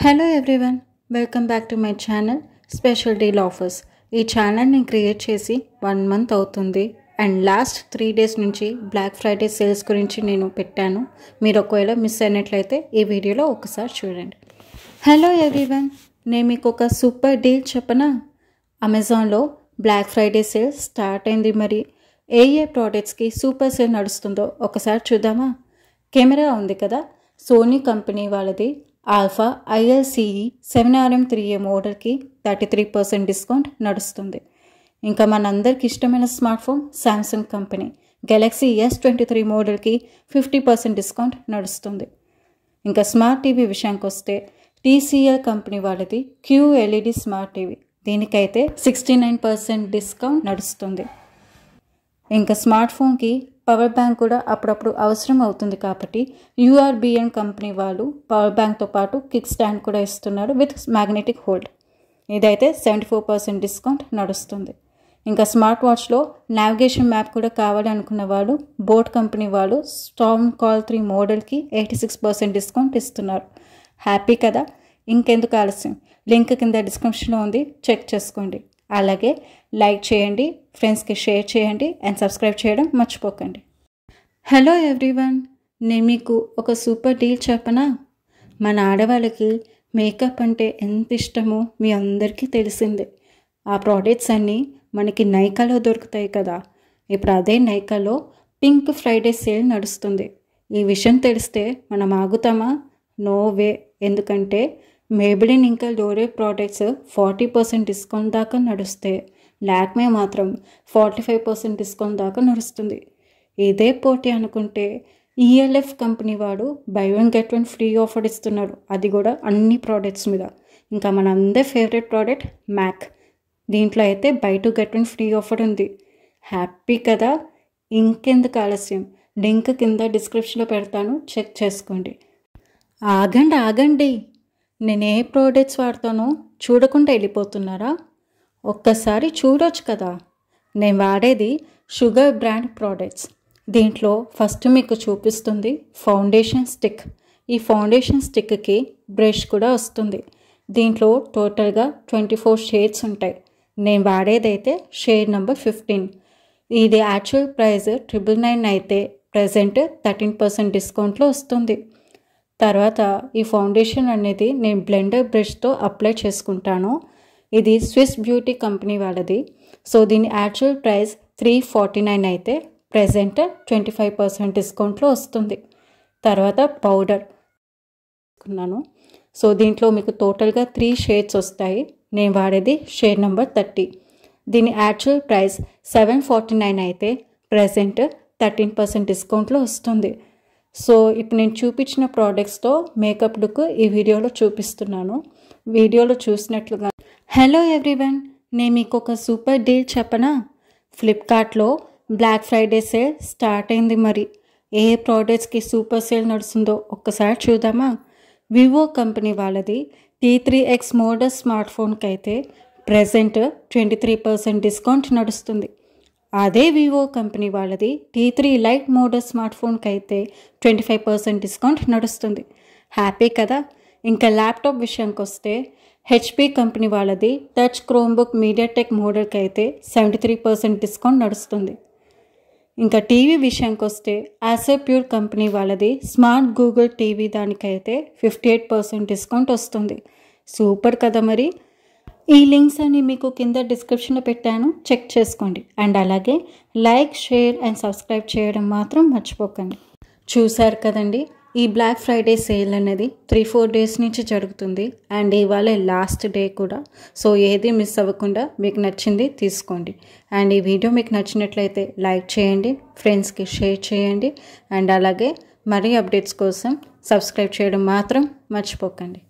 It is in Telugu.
Hello everyone, welcome back to my channel special deal offers. ఈ ఛానల్ నేను క్రియేట్ చేసి 1 మంత్ అవుతుంది అండ్ లాస్ట్ 3 డేస్ నుంచి బ్లాక్ ఫ్రైడే సేల్స్ గురించి నేను పెట్టాను. మీరు ఒకవేళ మిస్ అయినట్లయితే ఈ వీడియోలో ఒకసారి చూడండి. హలో ఎవ్రీవన్, నేను మీకు ఒక సూపర్ డీల్ చెప్పనా. అమెజాన్లో బ్లాక్ ఫ్రైడే సేల్ స్టార్ట్ అయింది. మరి ఏ ప్రోడక్ట్స్కి సూపర్ సేల్ నడుస్తుందో ఒకసారి చూద్దామా. కెమెరా ఉంది కదా, సోనీ కంపెనీ వాళ్ళది ఆల్ఫా ILCE 7RM3A మోడల్కి 33% డిస్కౌంట్ నడుస్తుంది. ఇంకా మనందరికి ఇష్టమైన smart phone Samsung company Galaxy S23 మోడల్కి 50% discount నడుస్తుంది. ఇంకా స్మార్ట్ టీవీ విషయానికి వస్తే TCL కంపెనీ వాళ్ళది QLED స్మార్ట్ టీవీ, దీనికైతే 69% డిస్కౌంట్ నడుస్తుంది. ఇంకా స్మార్ట్ ఫోన్కి పవర్ బ్యాంక్ కూడా అప్పుడప్పుడు అవసరం అవుతుంది కాబట్టి URBN కంపెనీ వాళ్ళు పవర్ బ్యాంక్తో పాటు కిక్ స్టాండ్ కూడా ఇస్తున్నారు విత్ మ్యాగ్నెటిక్ హోల్డ్. ఇదైతే 74% డిస్కౌంట్ నడుస్తుంది. ఇంకా స్మార్ట్ వాచ్లో నావిగేషన్ మ్యాప్ కూడా కావాలి అనుకున్న వాళ్ళు బోట్ కంపెనీ వాళ్ళు స్టార్మ్ కాల్ 3 మోడల్కి 86% డిస్కౌంట్ ఇస్తున్నారు. హ్యాపీ కదా. ఇంకెందుకు ఆలస్యం, లింక్ కింద డిస్క్రిప్షన్లో ఉంది, చెక్ చేసుకోండి. అలాగే లైక్ చేయండి, ఫ్రెండ్స్కి షేర్ చేయండి అండ్ సబ్స్క్రైబ్ చేయడం మర్చిపోకండి. హలో ఎవ్రీవన్, నేను మీకు ఒక సూపర్ డీల్ చెప్పనా. మన ఆడవాళ్ళకి మేకప్ అంటే ఎంత ఇష్టమో మీ అందరికీ తెలిసిందే. ఆ ప్రోడక్ట్స్ అన్నీ మనకి నైకాలో దొరుకుతాయి కదా. ఇప్పుడు అదే నైకాలో పింక్ ఫ్రైడే సేల్ నడుస్తుంది. ఈ విషయం తెలిస్తే మనం ఆగుతామా? No way. ఎందుకంటే మేబిలిన్ ఇంకా లోరే ప్రోడక్ట్స్ 40% డిస్కౌంట్ దాకా నడుస్తే లాక్మే మాత్రం 45% డిస్కౌంట్ దాకా నడుస్తుంది. ఇదే పోటీ అనుకుంటే ELF కంపెనీ వాడు బై 1 get 1 ఫ్రీ ఆఫర్ ఇస్తున్నారు, అది కూడా అన్ని ప్రోడక్ట్స్ మీద. ఇంకా మన అందరి ఫేవరెట్ ప్రోడక్ట్ మ్యాక్, దీంట్లో అయితే బై 2 get 1 ఫ్రీ ఆఫర్ ఉంది. హ్యాపీ కదా. ఇంకెందుకు ఆలస్యం, లింక్ కింద డిస్క్రిప్షన్లో పెడతాను, చెక్ చేసుకోండి. ఆగండి, నేను ఏ ప్రోడక్ట్స్ వాడతానో చూడకుండా వెళ్ళిపోతున్నారా? ఒక్కసారి చూడొచ్చు కదా. నేను వాడేది షుగర్ బ్రాండ్ ప్రోడక్ట్స్. దీంట్లో ఫస్ట్ మీకు చూపిస్తుంది ఫౌండేషన్ స్టిక్. ఈ ఫౌండేషన్ స్టిక్కి బ్రష్ కూడా వస్తుంది. దీంట్లో టోటల్గా 24 షేడ్స్ ఉంటాయి. నేను వాడేదైతే షేడ్ నెంబర్ 15. ఇది యాక్చువల్ ప్రైస్ 999 అయితే ప్రజెంట్ 13% డిస్కౌంట్లో వస్తుంది. తర్వాత ఈ ఫౌండేషన్ అనేది నేను బ్లెండర్ బ్రష్తో అప్లై చేసుకుంటాను. ఇది స్విస్ బ్యూటీ కంపెనీ వాళ్ళది. సో దీని యాక్చువల్ ప్రైస్ 349 అయితే ప్రజెంట్ 25% డిస్కౌంట్లో వస్తుంది. తర్వాత పౌడర్ కొన్నాను. సో దీంట్లో మీకు టోటల్గా 3 షేడ్స్ వస్తాయి. నేను వాడేది షేడ్ నెంబర్ 30. దీని యాక్చువల్ ప్రైస్ 749 అయితే ప్రజెంట్ 13% డిస్కౌంట్లో వస్తుంది. సో ఇప్పుడు నేను చూపించిన ప్రోడక్ట్స్తో మేకప్ లుక్ ఈ వీడియోలో చూపిస్తున్నాను. వీడియోలో చూసినట్లుగా. హలో ఎవ్రీవన్, నేను మీకు ఒక సూపర్ డీల్ చెప్పనా. ఫ్లిప్కార్ట్లో బ్లాక్ ఫ్రైడే సేల్ స్టార్ట్ అయింది. మరి ఏ ప్రోడక్ట్స్కి సూపర్ సేల్ నడుస్తుందో ఒక్కసారి చూద్దామా. వివో కంపెనీ వాళ్ళది T3X మోడల్ స్మార్ట్ ఫోన్కి అయితే ప్రజెంట్ 23% డిస్కౌంట్ నడుస్తుంది. అదే వివో కంపెనీ వాళ్ళది T3 లైట్ మోడల్ స్మార్ట్ ఫోన్కి అయితే 25% డిస్కౌంట్ నడుస్తుంది. హ్యాపీ కదా. ఇంకా ల్యాప్టాప్ విషయానికి వస్తే HP కంపెనీ వాళ్ళది టచ్ క్రోమ్బుక్ మీడియాటెక్ మోడల్కి అయితే 73% డిస్కౌంట్ నడుస్తుంది. ఇంకా టీవీ విషయానికి వస్తే ఆసెప్యూర్ కంపెనీ వాళ్ళది స్మార్ట్ గూగుల్ టీవీ దానికైతే 58% డిస్కౌంట్ వస్తుంది. సూపర్ కదా. మరి ఈ లింక్స్ అన్ని మీకు కింద డిస్క్రిప్షన్లో పెట్టాను, చెక్ చేసుకోండి. అండ్ అలాగే లైక్, షేర్ అండ్ సబ్స్క్రైబ్ చేయడం మాత్రం మర్చిపోకండి. చూసారు కదండి, ఈ బ్లాక్ ఫ్రైడే సేల్ అనేది 3-4 డేస్ నుంచి జరుగుతుంది. అండ్ ఇవాళ లాస్ట్ డే కూడా. సో ఏది మిస్ అవ్వకుండా మీకు నచ్చింది తీసుకోండి. అండ్ ఈ వీడియో మీకు నచ్చినట్లయితే లైక్ చేయండి, ఫ్రెండ్స్కి షేర్ చేయండి. అండ్ అలాగే మరీ అప్డేట్స్ కోసం సబ్స్క్రైబ్ చేయడం మాత్రం మర్చిపోకండి.